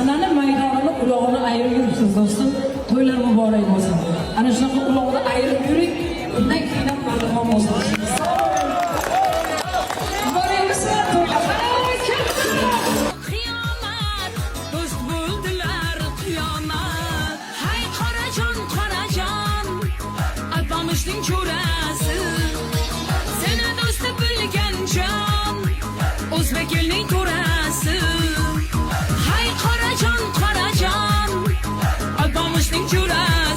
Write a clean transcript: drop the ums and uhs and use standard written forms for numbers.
sahnani maydonini ulog'ini ayirib yuribsiz do'stim. To'ylar muborak bo'lsin. Ana shunaqa ulog'ini ayirib yuring. Undan keyin ham mardon bo'lsin. Alpamışding cho'rasi seni do'sti bilgan jon o'zbek elning to'rasi hay qorajon Alpamışding cho'rasi